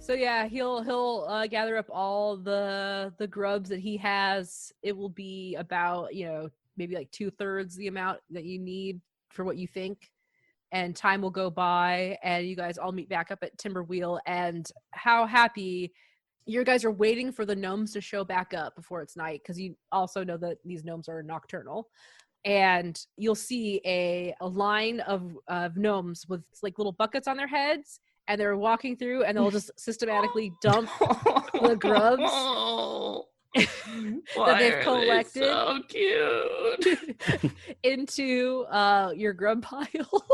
So yeah, he'll gather up all the grubs that he has. It will be about, maybe like 2/3 the amount that you need for what you think. And time will go by and you guys all meet back up at Timberwheel, and how happy you guys are waiting for the gnomes to show back up before it's night, because you also know that these gnomes are nocturnal. And you'll see a line of gnomes with like little buckets on their heads, and they're walking through, and they'll just systematically dump the grubs that they've collected so cute into your grub pile.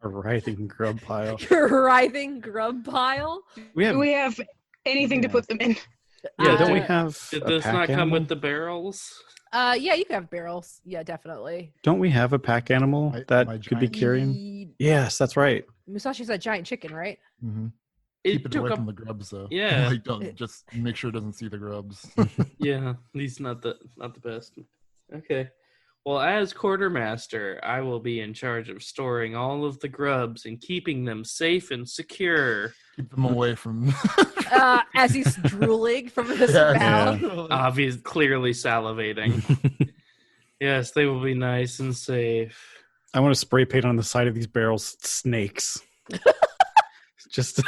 A writhing grub pile. Your writhing grub pile. Do we have anything to put them in? Yeah, don't we have Did a this pack not come animal? with the barrels? Yeah, you can have barrels. Yeah, definitely. Don't we have a pack animal My that could be giant- carrying? Yes, that's right. Musashi's a giant chicken, right? Mm-hmm. It Keep it took away up. from the grubs, though. Yeah. Like, don't just make sure it doesn't see the grubs. Yeah, he's not the best. Okay. Well, as quartermaster, I will be in charge of storing all of the grubs and keeping them safe and secure. Keep them away from. As he's drooling from his mouth. Obvious, clearly salivating. Yes, they will be nice and safe. I want to spray paint on the side of these barrels snakes. Just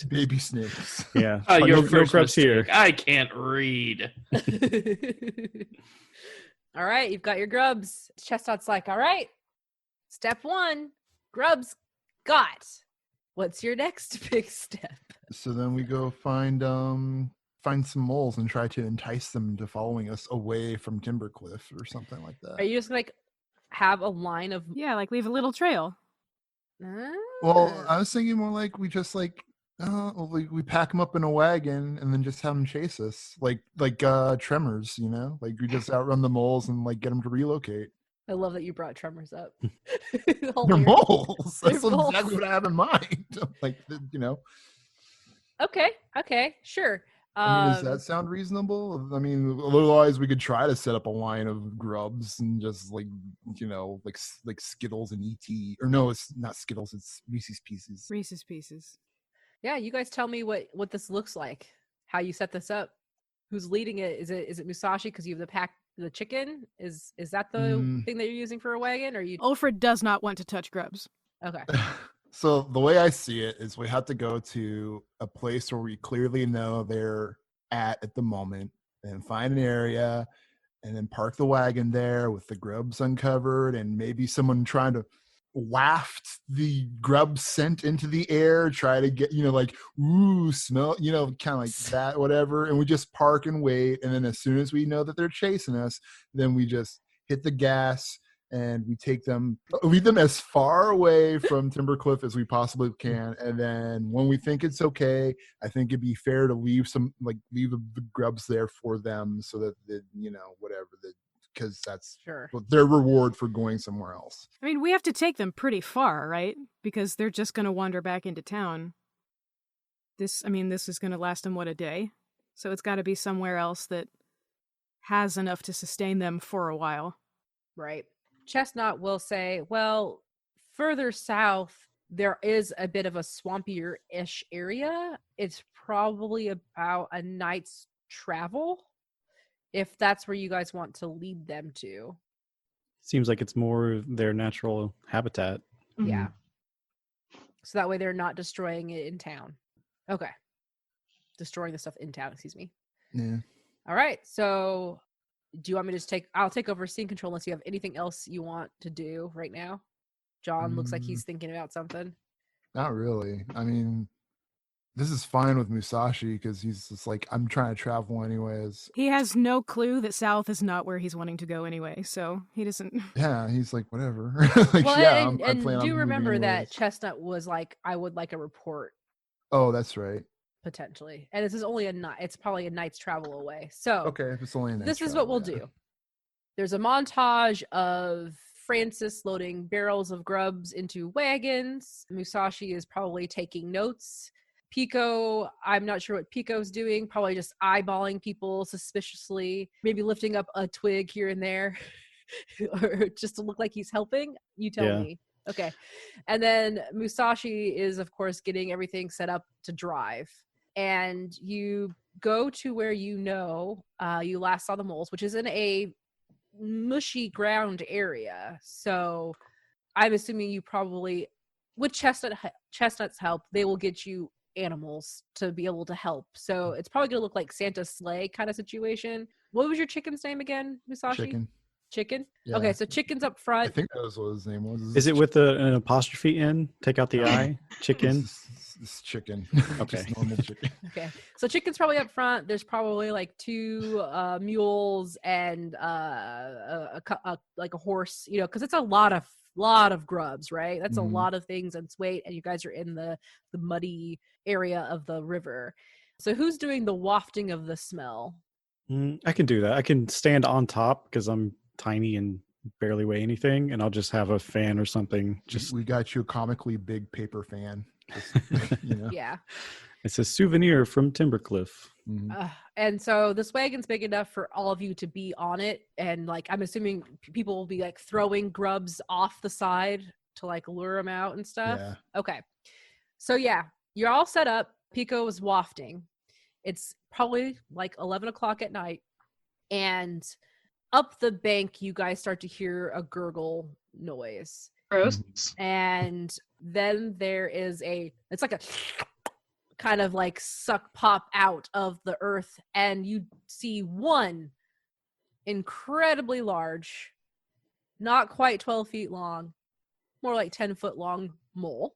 Baby snakes. yeah. Your no first grubs mistake. here. I can't read. All right, you've got your grubs. Chestnut's like, all right, step 1, grubs got. What's your next big step? So then we go find some moles and try to entice them into following us away from Timbercliff or something like that. Are you just gonna have a line of? Yeah, like leave a little trail. Well, I was thinking more like we just we pack them up in a wagon and then just have them chase us, like Tremors, like we just outrun the moles and like get them to relocate. I love that you brought Tremors up. They're moles. That's They're moles. exactly what I have in mind. Okay, sure. Does that sound reasonable? I mean, otherwise we could try to set up a line of grubs and just like Skittles and ET. Or no, it's not Skittles. It's Reese's Pieces. Reese's Pieces. Yeah, you guys tell me what this looks like. How you set this up? Who's leading it? Is it Musashi because you have the chicken? Is that the thing that you're using for a wagon? Or you? Ulfred does not want to touch grubs. Okay. So the way I see it is we have to go to a place where we clearly know they're at the moment and find an area and then park the wagon there with the grubs uncovered and maybe someone trying to waft the grub scent into the air, try to get, ooh, smell, kind of like that, whatever. And we just park and wait. And then as soon as we know that they're chasing us, then we just hit the gas and we lead them as far away from Timbercliff as we possibly can. And then when we think it's okay, I think it'd be fair to leave the grubs there for them so that because that's Sure. their reward for going somewhere else. I mean, we have to take them pretty far, right? Because they're just going to wander back into town. This is going to last them, a day? So it's got to be somewhere else that has enough to sustain them for a while. Right. Chestnut will say, well, further south, there is a bit of a swampier-ish area. It's probably about a night's travel, if that's where you guys want to lead them to. Seems like it's more their natural habitat. Yeah. So that way they're not destroying it in town. Okay. Destroying the stuff in town, excuse me. Yeah. All right. So do you want me to I'll take over scene control unless you have anything else you want to do right now? John looks like he's thinking about something. Not really. I mean, this is fine with Musashi because he's just like, I'm trying to travel anyways. He has no clue that south is not where he's wanting to go anyway, so he doesn't. Yeah, he's like, whatever. And do remember that Chestnut was like, I would like a report. Oh, that's right. Potentially. And this is only it's probably a night's travel away. So okay, if it's only a night's this is travel, what we'll do. There's a montage of Francis loading barrels of grubs into wagons. Musashi is probably taking notes. Pico, I'm not sure what Pico's doing, probably just eyeballing people suspiciously, maybe lifting up a twig here and there, or just to look like he's helping. You tell me. Okay. And then Musashi is, of course, getting everything set up to drive. And you go to where you last saw the moles, which is in a mushy ground area. So I'm assuming you probably, with Chestnut's help, they will get you animals to be able to help. So it's probably going to look like Santa's sleigh kind of situation. What was your chicken's name again, Musashi? Chicken? Yeah. Okay, so Chicken's up I front. think that was what his name was. Is it with an apostrophe in? Take out the I? Chicken? It's chicken. Okay. Just normal chicken. Okay, so Chicken's probably up front. There's probably like 2 mules and like a horse, because it's a lot of grubs, right? That's a lot of things and weight, and you guys are in the muddy area of the river. So who's doing the wafting of the smell? I can do that. I can stand on top because I'm tiny and barely weigh anything, and I'll just have a fan or something. We got you a comically big paper fan. Yeah. It's a souvenir from Timbercliff. And so this wagon's big enough for all of you to be on it, and like I'm assuming people will be like throwing grubs off the side to like lure them out and stuff. Yeah. Okay, so yeah, you're all set up. Pico is wafting. It's probably like 11 o'clock at night, and up the bank you guys start to hear a gurgle noise. Gross. And then there is it's like a kind of like suck pop out of the earth, and you see one incredibly large, not quite 12 feet long, more like 10-foot long mole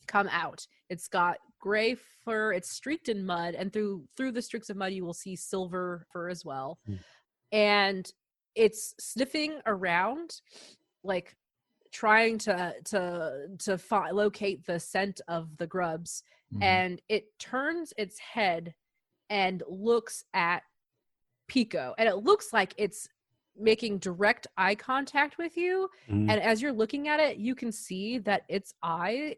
come out. It's got gray fur, it's streaked in mud, and through the streaks of mud you will see silver fur as well. And it's sniffing around, like trying to locate the scent of the grubs. And it turns its head and looks at Pico, and it looks like it's making direct eye contact with you. And as you're looking at it, you can see that its eye,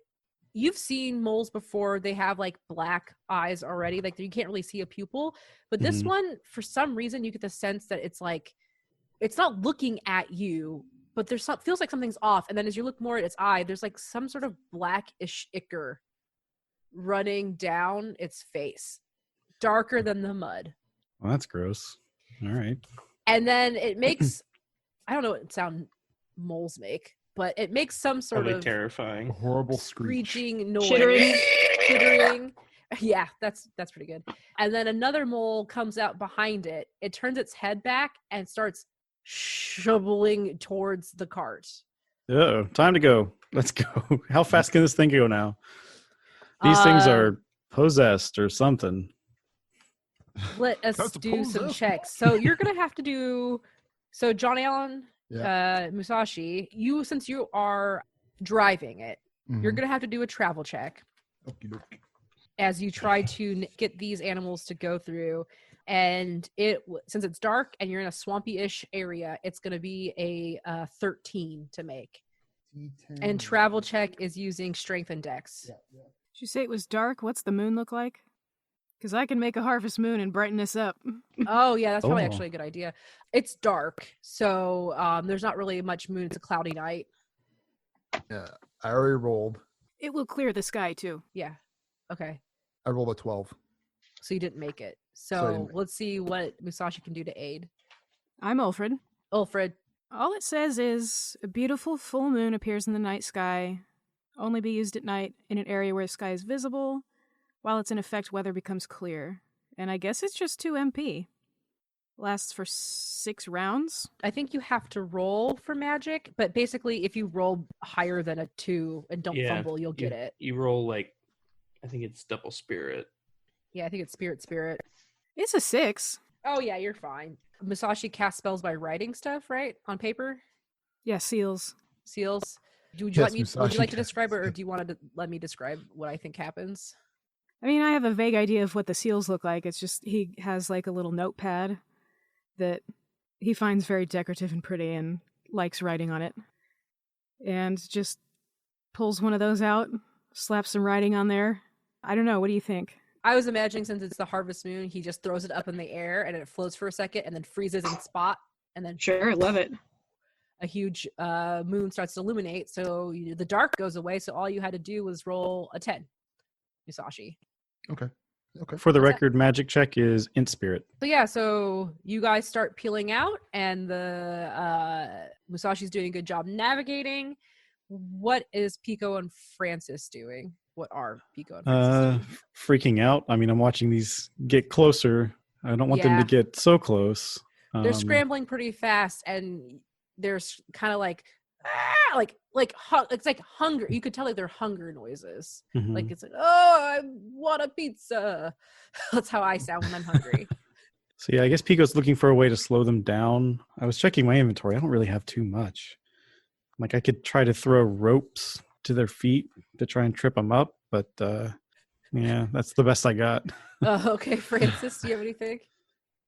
you've seen moles before, they have like black eyes already, like you can't really see a pupil, but this one, for some reason, you get the sense that it's like it's not looking at you, but feels like something's off. And then as you look more at its eye, there's like some sort of blackish ichor running down its face, darker than the mud. Well, that's gross. All right. And then it makes I don't know what sound moles make, but it makes some sort Probably of terrifying, horrible screeching noise. Chittering. Yeah, that's pretty good. And then another mole comes out behind it. It turns its head back and starts shoveling towards the cart. Uh-oh, time to go. Let's go. How fast can this thing go now? These things are possessed or something. Let us do some checks. So you're going to have to do... So John Allen, Musashi, since you are driving it, you're going to have to do a travel check as you try to get these animals to go through. And since it's dark and you're in a swampy-ish area, it's going to be a 13 to make. D10. And travel check is using strength and dex. Did you say it was dark? What's the moon look like? Because I can make a harvest moon and brighten this up. Oh, yeah, that's probably actually a good idea. It's dark, so there's not really much moon. It's a cloudy night. Yeah, I already rolled. It will clear the sky, too. Yeah. Okay. I rolled a 12. So you didn't make it. So let's see what Musashi can do to aid. I'm Ulfred. Ulfred. All it says is, a beautiful full moon appears in the night sky. Only be used at night in an area where the sky is visible. While it's in effect, weather becomes clear. And I guess it's just 2 MP. Lasts for 6 rounds. I think you have to roll for magic, but basically if you roll higher than a 2 and don't fumble, you'll get it. You roll like, I think it's double spirit. Yeah, I think it's spirit. It's a 6. Oh yeah, you're fine. Musashi casts spells by writing stuff, right? On paper? Yeah, seals. Seals. Would you like to describe it, or do you want to let me describe what I think happens? I mean, I have a vague idea of what the seals look like. It's just he has like a little notepad that he finds very decorative and pretty and likes writing on it. And just pulls one of those out, slaps some writing on there. I don't know. What do you think? I was imagining, since it's the harvest moon, he just throws it up in the air and it floats for a second and then freezes in spot and then... Sure, love it. a huge moon starts to illuminate. So the dark goes away. So all you had to do was roll a 10, Musashi. Okay. For the What's that? record, magic check is int spirit. So yeah, so you guys start peeling out, and the Musashi's doing a good job navigating. What is Pico and Francis doing? What are Pico and Francis doing? Freaking out. I mean, I'm watching these get closer. I don't want them to get so close. They're scrambling pretty fast, and there's kind of like it's like hunger. You could tell like they're hunger noises. Mhm. Like it's like, oh, I want a pizza. That's how I sound when I'm hungry. So yeah, I guess Pico's looking for a way to slow them down. I was checking my inventory. I don't really have too much. Like I could try to throw ropes to their feet to try and trip them up, but yeah, that's the best I got. Okay, Francis, do you have anything?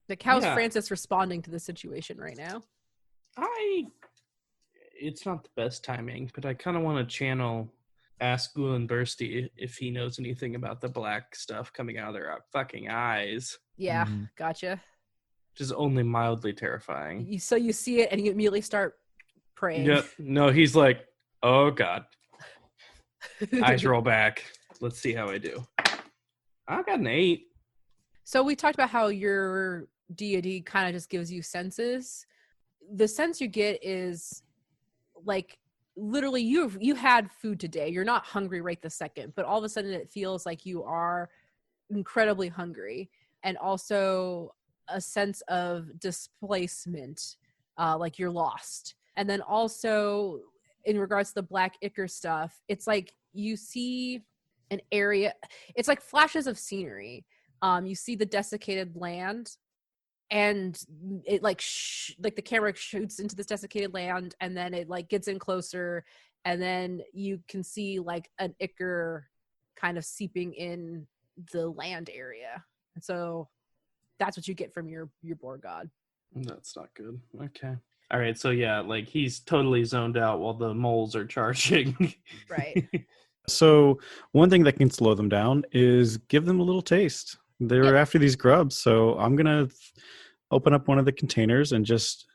Like, how's Yeah. Francis responding to the situation right now? It's not the best timing, but I kind of want to ask Gulen Bursty if he knows anything about the black stuff coming out of their fucking eyes, Yeah, Mhm. gotcha. which is only mildly terrifying. So you see it, and you immediately start praying. Yep. No, he's like, oh God. Eyes roll back. Let's see how I do. I got an 8. So we talked about how your deity kind of just gives you senses. The sense you get is like literally you had food today. You're not hungry right this second, but all of a sudden it feels like you are incredibly hungry, and also a sense of displacement, like you're lost. And then also in regards to the black ichor stuff, it's like you see an area, it's like flashes of scenery. You see the desiccated land, and it like like the camera shoots into this desiccated land, and then it like gets in closer, and then you can see like an ichor kind of seeping in the land area. And so that's what you get from your boar god. That's not good. Okay. All right. So yeah, like he's totally zoned out while the moles are charging. Right. So one thing that can slow them down is give them a little taste. They're after these grubs, so I'm gonna open up one of the containers and just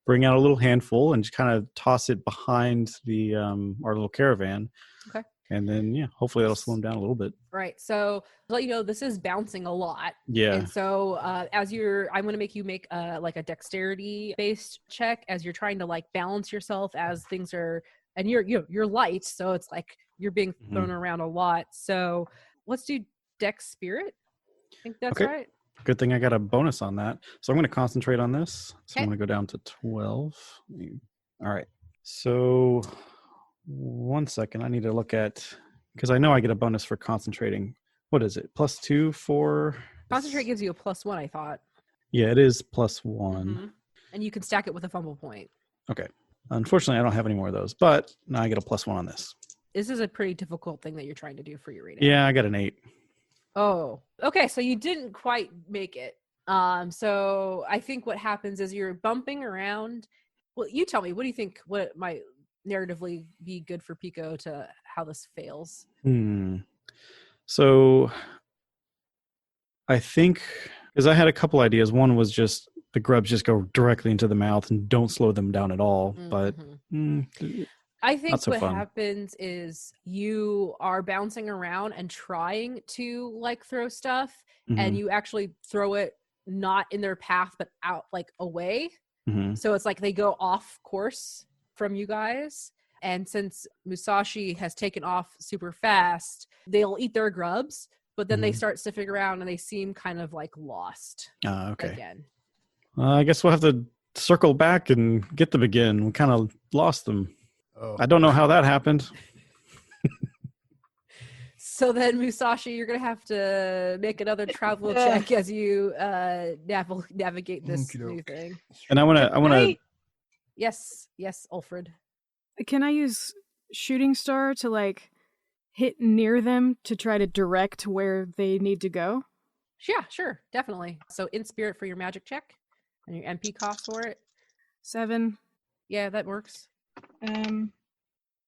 bring out a little handful and just kind of toss it behind the our little caravan. Okay. And then hopefully that'll slow them down a little bit. Right. So to let you know, this is bouncing a lot. Yeah. And so I'm going to make you make like a dexterity based check as you're trying to like balance yourself as things are, and you're light. So it's like you're being thrown around a lot. So let's do dex spirit. I think that's Okay. right. Good thing I got a bonus on that. So I'm going to concentrate on this. So I'm Okay. going to go down to 12. All right. So 1 second. I need to look at, because I know I get a bonus for concentrating. What is it? +2 for? Concentrate gives you a +1, I thought. Yeah, it is +1. Mhm. And you can stack it with a fumble point. Okay. Unfortunately, I don't have any more of those, but now I get a +1 on this. This is a pretty difficult thing that you're trying to do for your reading. Yeah, I got an 8. Oh, okay. So you didn't quite make it. So I think what happens is you're bumping around. Well, you tell me, what do you think? What might narratively be good for Pico to how this fails? So I think, because I had a couple ideas. One was just the grubs just go directly into the mouth and don't slow them down at all. But I think not so what fun. happens is you are bouncing around and trying to like throw stuff, and you actually throw it not in their path but out like away. So it's like they go off course from you guys. And since Musashi has taken off super fast, they'll eat their grubs, but then they start sniffing around and they seem kind of like lost okay. again. I guess we'll have to circle back and get them again. We kind of lost them. Oh. I don't know how that happened. So then, Musashi, you're going to have to make another travel check as you navigate this new thing. And I want to. Yes, Alfred. Can I use shooting star to like hit near them to try to direct where they need to go? Yeah, sure, definitely. So in spirit for your magic check and your MP cost for it. 7. Yeah, that works. And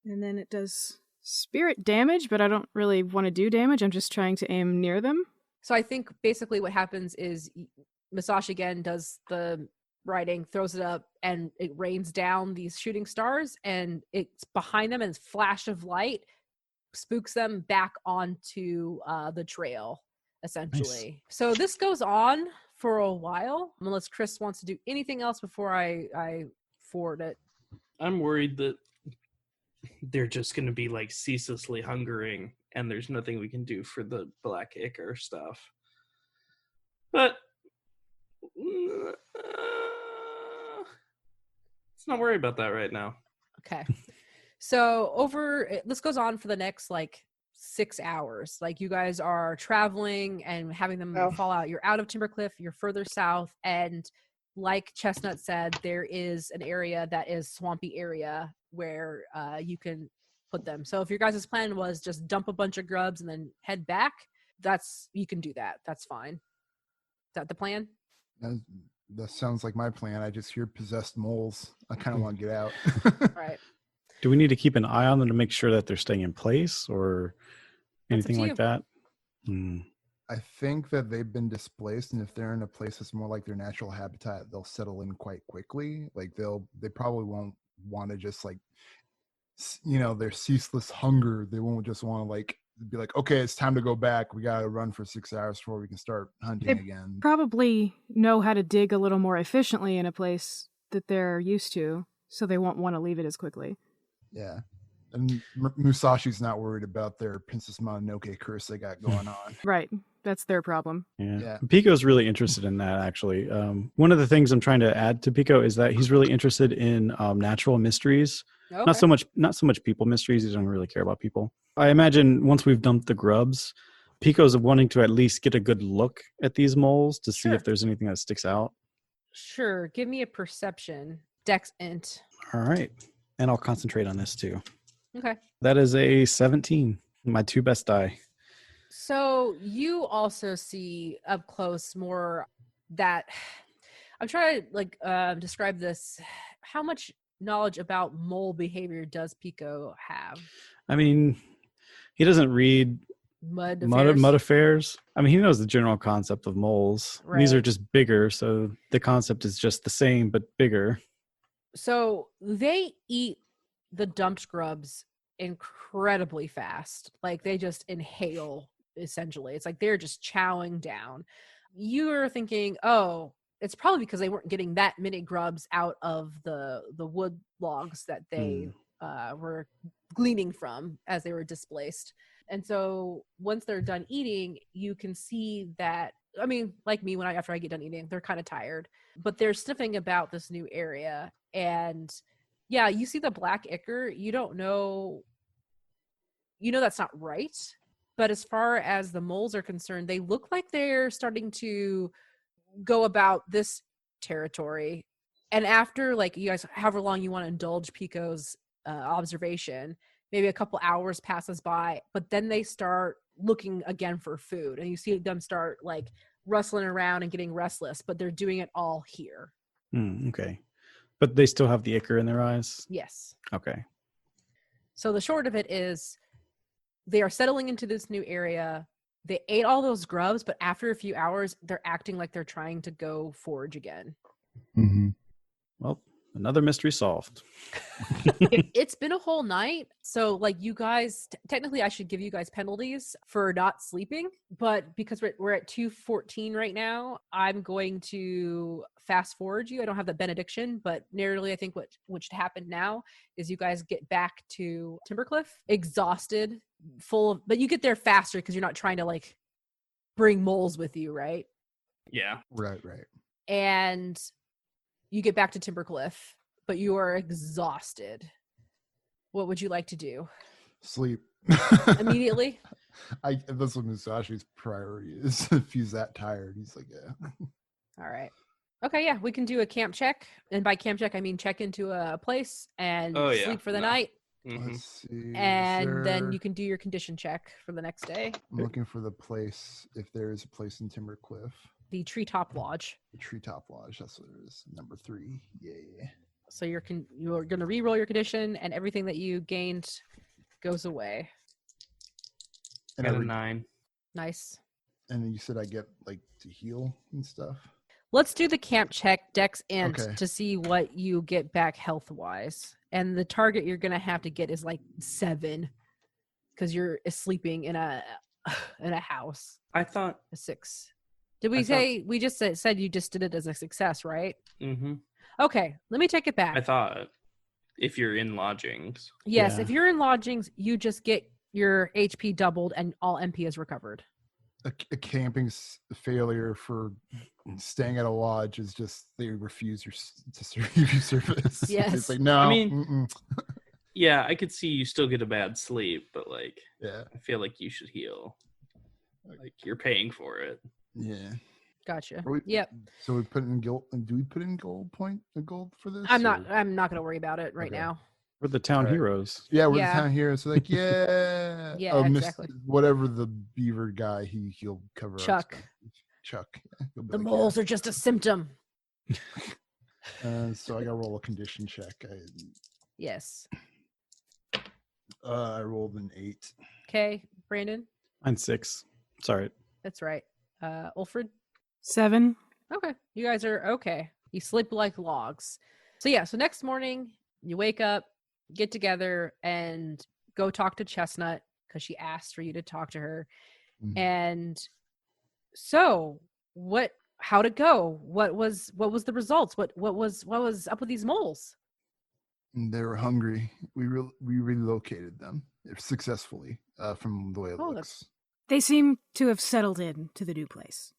then it does spirit damage, but I don't really want to do damage. I'm just trying to aim near them. So I think basically what happens is Musashi again does the riding, throws it up, and it rains down these shooting stars, and it's behind them, and a flash of light spooks them back onto the trail, essentially. Nice. So this goes on for a while, unless Chris wants to do anything else before I forward it. I'm worried that they're just going to be like ceaselessly hungering, and there's nothing we can do for the black ichor stuff. But let's not worry about that right now. Okay. So this goes on for the next like 6 hours. Like you guys are traveling and having them fall out. You're out of Timbercliff, you're further south, and like Chestnut said, there is an area that is swampy area where you can put them. So if your guys' plan was just dump a bunch of grubs and then head back, you can do that. That's fine. Is that the plan? That sounds like my plan. I just hear possessed moles. I kind of want to get out. Right. Do we need to keep an eye on them to make sure that they're staying in place or anything like that? I think that they've been displaced, and if they're in a place that's more like their natural habitat, they'll settle in quite quickly. Like they probably won't want to just like, their ceaseless hunger. They won't just want to like be like, okay, it's time to go back. We got to run for 6 hours before we can start hunting again. Probably know how to dig a little more efficiently in a place that they're used to, so they won't want to leave it as quickly. Yeah. And Musashi's not worried about their Princess Mononoke curse they got going on. Right. That's their problem. Yeah. Pico's really interested in that, actually. One of the things I'm trying to add to Pico is that he's really interested in natural mysteries. Okay. Not so much people mysteries. He doesn't really care about people. I imagine once we've dumped the grubs, Pico's wanting to at least get a good look at these moles to see if there's anything that sticks out. Sure. Give me a perception. Dex int. All right. And I'll concentrate on this too. Okay. That is a 17. My 2 best die. So you also see up close more that I'm trying to describe this. How much knowledge about mole behavior does Pico have? I mean, he doesn't read mud affairs. I mean, he knows the general concept of moles. Right. These are just bigger, so the concept is just the same but bigger. So they eat the dumped grubs incredibly fast. Like they just inhale, essentially. It's like they're just chowing down. You're thinking, oh, it's probably because they weren't getting that many grubs out of the wood logs that they were gleaning from as they were displaced. And so once they're done eating, you can see that, I mean, like me, after I get done eating, they're kind of tired, but they're sniffing about this new area. And yeah, you see the black ichor. You don't know, that's not right. But as far as the moles are concerned, they look like they're starting to go about this territory. And after, like, you guys, however long you want to indulge Pico's observation, maybe a couple hours passes by, but then they start looking again for food. And you see them start, like, rustling around and getting restless, but they're doing it all here. Okay. But they still have the ichor in their eyes? Yes. Okay. So the short of it is they are settling into this new area. They ate all those grubs, but after a few hours, they're acting like they're trying to go forage again. Mm-hmm. Well, another mystery solved. It's been a whole night. So, like, you guys, technically I should give you guys penalties for not sleeping, but because we're at 2:14 right now, I'm going to fast forward you. I don't have the benediction, but narratively, I think what should happen now is you guys get back to Timbercliff, exhausted, but you get there faster because you're not trying to, like, bring moles with you, right? Yeah. Right. And you get back to Timbercliff, but you are exhausted. What would you like to do? Sleep. Immediately? That's what Musashi's priority is. If he's that tired, he's like, yeah. All right. Okay, yeah, we can do a camp check. And by camp check, I mean check into a place and sleep for the night. Mm-hmm. Let's see. And then you can do your condition check for the next day. I'm looking for the place, if there is a place in Timbercliff. The Treetop Lodge. The Treetop Lodge, that's what it is. Number 3. Yeah. So you're going to re-roll your condition, and everything that you gained goes away. And a 9. Nice. And then you said I get, like, to heal and stuff? Let's do the camp check, Dex Int, Okay. to see what you get back health-wise. And the target you're going to have to get is like 7 because you're sleeping in a house. I thought. A 6. Did we say, we just said you just did it as a success, right? Mm-hmm. Okay, let me take it back. I thought if you're in lodgings. Yes, Yeah. if you're in lodgings, you just get your HP doubled and all MP is recovered. A camping failure for staying at a lodge is just they refuse to serve you service. Yes. It's like, no. I mean, yeah, I could see you still get a bad sleep, but like, yeah. I feel like you should heal. Like you're paying for it. Yeah. Gotcha. We, Yep. So we put in gold. Do we put in gold for this? I'm not or- going to worry about it right Okay. now. We're the town Alright. heroes. Yeah, we're Yeah. the town here. So like, yeah, Yeah, oh, exactly. Whatever the beaver guy, he'll cover. our Chuck. expenses. Chuck. Yeah, he'll be The like, moles are just a symptom. So I got to roll a condition check. Yes. I rolled an 8. Okay, Brandon. Mine's 6. Sorry. That's right. Ulfred. 7. Okay, you guys are okay. You sleep like logs. So yeah, so next morning you wake up, get together, and go talk to Chestnut because she asked for you to talk to her. Mhm. And so, how'd it go? What was the results? What was up with these moles? And they were hungry. We relocated them successfully from the way it Oh, looks. They seem to have settled in to the new place.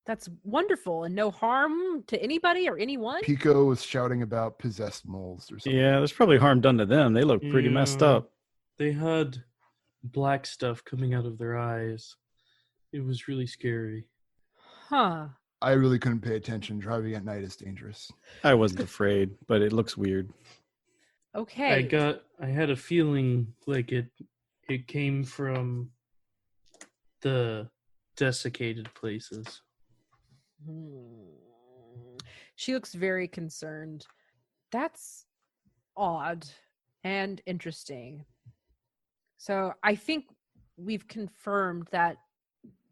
That's wonderful, and no harm to anybody or anyone. Pico was shouting about possessed moles or something. Yeah, there's probably harm done to them. They look pretty messed Yeah. up. They had black stuff coming out of their eyes. It was really scary. Huh. I really couldn't pay attention. Driving at night is dangerous. I wasn't afraid, but it looks weird. Okay. I had a feeling like it came from the desiccated places. She looks very concerned. That's odd and interesting. So I think we've confirmed that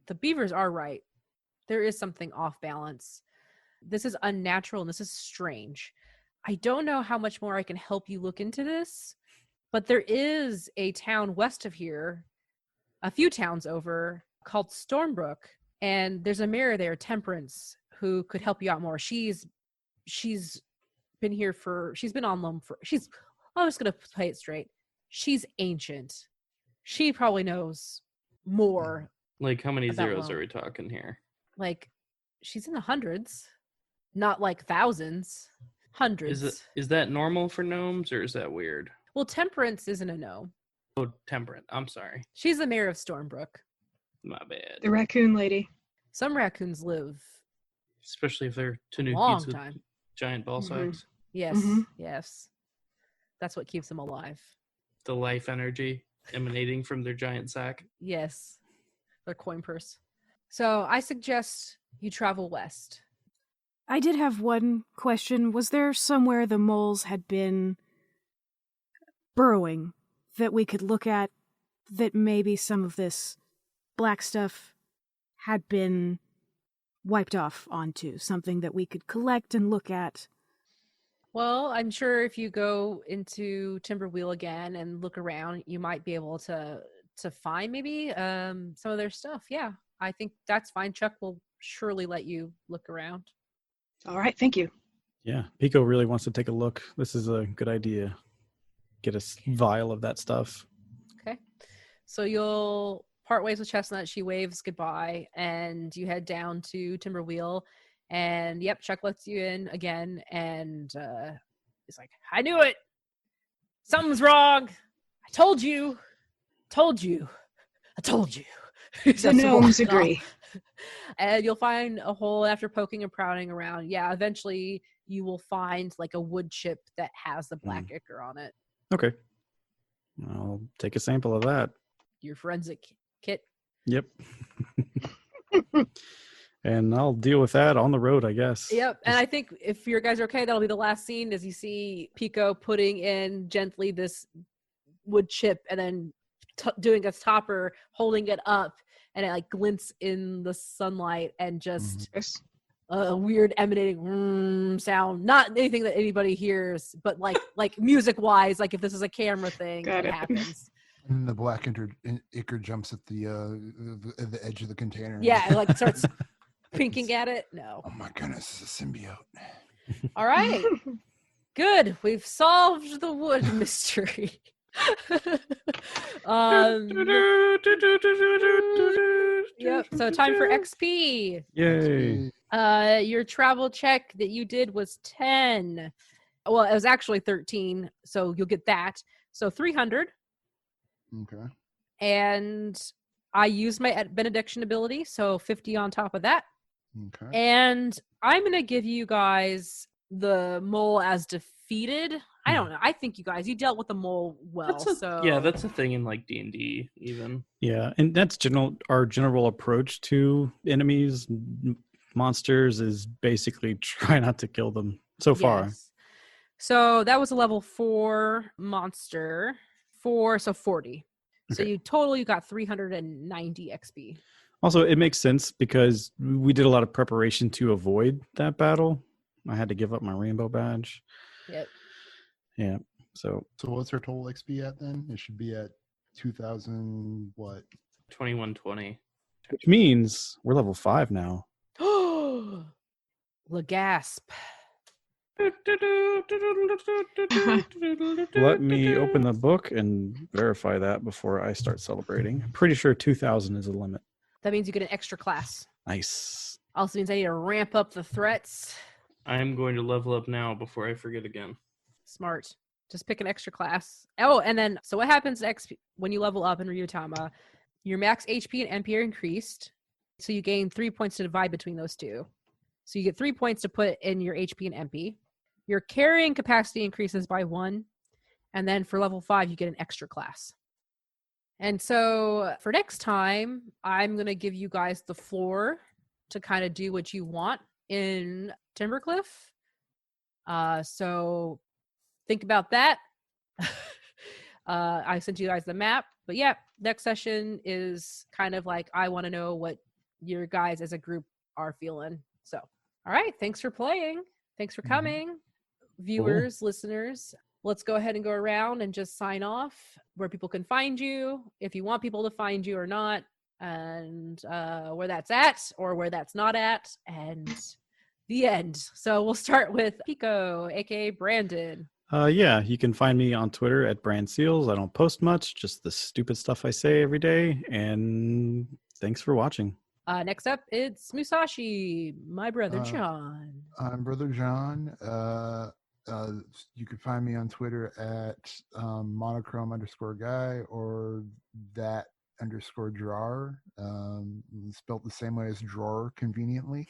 the beavers are right. There is something off balance. This is unnatural and this is strange. I don't know how much more I can help you look into this, but there is a town west of here, a few towns over, called Stormbrook, and there's a mayor there, Temperance, who could help you out more. She's been here she's been on loan for, I'm just going to play it straight. She's ancient. She probably knows more. Like, how many About zeros loan. are we talking here? Like, she's in the hundreds, not like thousands, hundreds. Is that normal for gnomes, or is that weird? Well, Temperance isn't a gnome. Oh, temperate. I'm sorry. She's the mayor of Stormbrook. My bad. The raccoon lady. Some raccoons live Especially if they're long tanukis with time. giant ball Mhm. sacks. Yes, Mhm. yes. That's what keeps them alive. The life energy emanating from their giant sack. Yes, their coin purse. So I suggest you travel west. I did have one question. Was there somewhere the moles had been burrowing that we could look at that maybe some of this black stuff had been wiped off onto? Something that we could collect and look at? Well, I'm sure if you go into Timberwheel again and look around, you might be able to find maybe some of their stuff. Yeah, I think that's fine. Chuck will surely let you look around. All right, thank you. Yeah, Pico really wants to take a look. This is a good idea. Get a vial of that stuff. Okay. So you'll part ways with Chestnut. She waves goodbye, and you head down to Timberwheel. And yep, Chuck lets you in again, and he's like, "I knew it. Something's wrong. I told you. Told you. I told you." The gnomes agree. And you'll find a hole after poking and prowling around. Yeah, eventually you will find like a wood chip that has the black ichor on it. Okay. I'll take a sample of that. Your forensic kit. Yep. And I'll deal with that on the road, I guess. Yep. And I think if your guys are okay, that'll be the last scene as you see Pico putting in gently this wood chip and then doing a topper, holding it up, and it like glints in the sunlight and just Yes. a weird emanating sound. Not anything that anybody hears, but like music wise, like if this is a camera thing, Got it it. happens. And the black ichor jumps at the edge of the container. Yeah, it like starts pinking at it. No. Oh my goodness, it's a symbiote. All right. Good. We've solved the wood mystery. Yep. So time for XP. Yay. Your travel check that you did was 10. Well, it was actually 13, so you'll get that. So 300. Okay. And I used my benediction ability, so 50 on top of that. Okay. And I'm going to give you guys the mole as defeated. I don't know. I think you dealt with the mole well. That's a thing in like D&D even. Yeah, and that's our general approach to enemies, monsters, is basically try not to kill them so far. Yes. So that was a level 4 monster. 40. So Okay. you got 390 XP. Also, it makes sense because we did a lot of preparation to avoid that battle. I had to give up my rainbow badge. Yep. Yeah. So what's our total XP at then? It should be at 2,000 what? 2120. which means we're level 5 now. Lagasp. Let me open the book and verify that before I start celebrating. I'm pretty sure 2,000 is the limit. That means you get an extra class. Nice. Also means I need to ramp up the threats. I'm going to level up now before I forget again. Smart. Just pick an extra class. Oh, and then, so what happens next when you level up in Ryutama? Your max HP and MP are increased. So you gain 3 points to divide between those two. So you get 3 points to put in your HP and MP. Your carrying capacity increases by 1. And then for level 5, you get an extra class. And so for next time, I'm going to give you guys the floor to kind of do what you want in Timbercliff. So think about that. I sent you guys the map. But yeah, next session is kind of like, I want to know what your guys as a group are feeling. So, all right. Thanks for playing. Thanks for coming. Viewers, listeners, let's go ahead and go around and just sign off where people can find you, if you want people to find you or not, and where that's at or where that's not at, and the end. So we'll start with Pico, aka Brandon. Yeah, you can find me on Twitter at BrandSeals. I don't post much, just the stupid stuff I say every day. And thanks for watching. Next up, it's Musashi, my brother John. I'm Brother John. You can find me on Twitter at monochrome_guy or that_drawer, spelled the same way as drawer conveniently.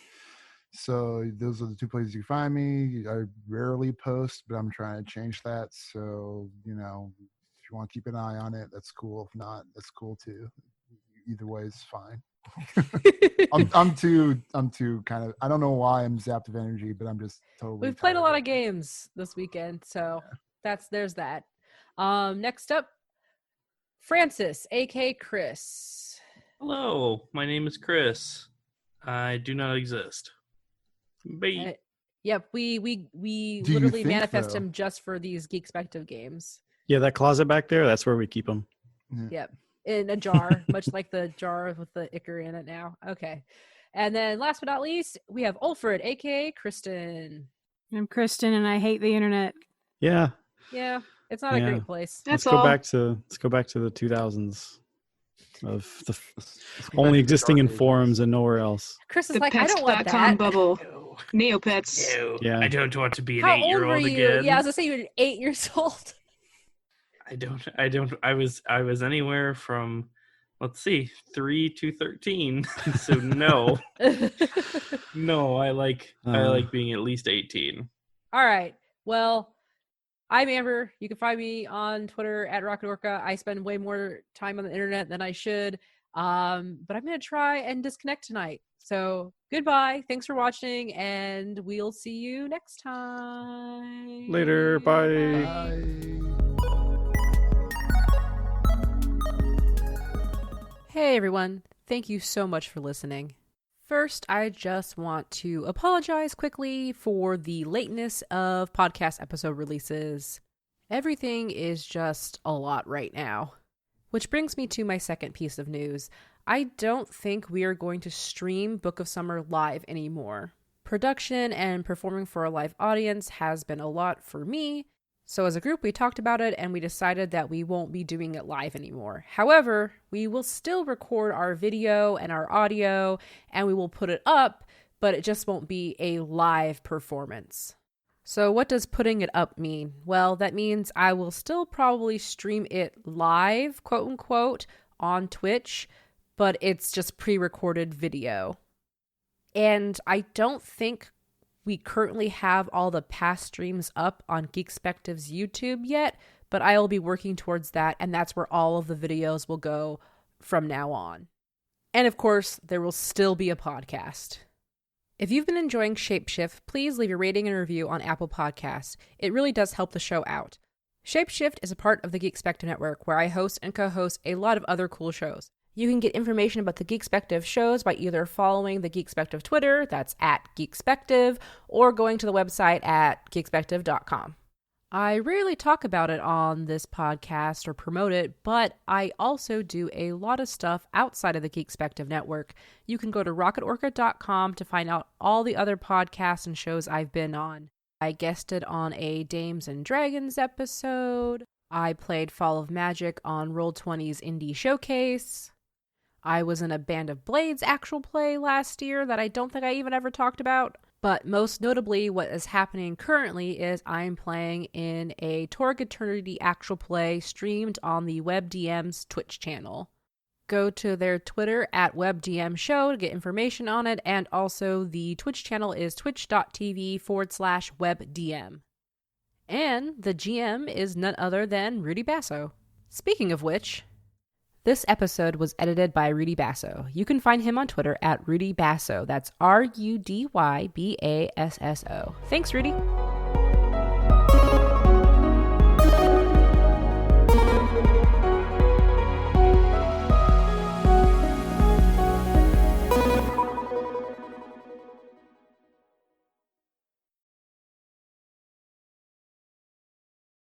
So those are the two places you can find me. I rarely post, but I'm trying to change that. So, if you want to keep an eye on it, that's cool. If not, that's cool too. Either way is fine. I'm too kind of, I don't know why I'm zapped of energy, but I'm just totally. We've played a lot of games this weekend, so there's that. Next up, Francis, aka Chris. Hello, my name is Chris. I do not exist. Bye. Yep, we Do literally you think, manifest though? him just for these Geekspective games. Yeah, that closet back there, that's where we keep them. Yep, in a jar, much like the jar with the ichor in it now. Okay. And then last but not least, we have Ulfred, aka Kristen. I'm Kristen, and I hate the internet. Yeah. Yeah, it's not a Yeah. great place. That's Let's all. go back to the 2000s of the Let's go back only to the existing in dark ages. forums and nowhere else. Chris is The like, I don't want pets.com that. bubble. Ew. Neopets. Ew. Yeah. I don't want to be an How old were 8-year-old you? again. Yeah, I was gonna say you were 8 years old. I don't. I was anywhere from, let's see, 3 to 13. So no, no. I like being at least 18. All right. Well, I'm Amber. You can find me on Twitter at Rocket Orca. I spend way more time on the internet than I should. But I'm going to try and disconnect tonight. So goodbye. Thanks for watching, and we'll see you next time. Later. Bye. Bye. Hey, everyone. Thank you so much for listening. First, I just want to apologize quickly for the lateness of podcast episode releases. Everything is just a lot right now. Which brings me to my second piece of news. I don't think we are going to stream Book of Summer live anymore. Production and performing for a live audience has been a lot for me. So as a group, we talked about it and we decided that we won't be doing it live anymore. However, we will still record our video and our audio and we will put it up, but it just won't be a live performance. So what does putting it up mean? Well, that means I will still probably stream it live, quote unquote, on Twitch, but it's just pre-recorded video. And I don't think we currently have all the past streams up on Geekspective's YouTube yet, but I will be working towards that, and that's where all of the videos will go from now on. And of course, there will still be a podcast. If you've been enjoying Shapeshift, please leave a rating and review on Apple Podcasts. It really does help the show out. Shapeshift is a part of the Geekspective Network, where I host and co-host a lot of other cool shows. You can get information about the Geekspective shows by either following the Geekspective Twitter, that's @Geekspective, or going to the website at geekspective.com. I rarely talk about it on this podcast or promote it, but I also do a lot of stuff outside of the Geekspective Network. You can go to rocketorca.com to find out all the other podcasts and shows I've been on. I guested on a Dames and Dragons episode. I played Fall of Magic on Roll20's Indie Showcase. I was in a Band of Blades actual play last year that I don't think I even ever talked about. But most notably, what is happening currently is I'm playing in a Torg Eternity actual play streamed on the WebDM's Twitch channel. Go to their Twitter @WebDMShow to get information on it, and also the Twitch channel is twitch.tv/WebDM. And the GM is none other than Rudy Basso. Speaking of which, this episode was edited by Rudy Basso. You can find him on Twitter @Rudy Basso. That's RUDYBASSO. Thanks, Rudy.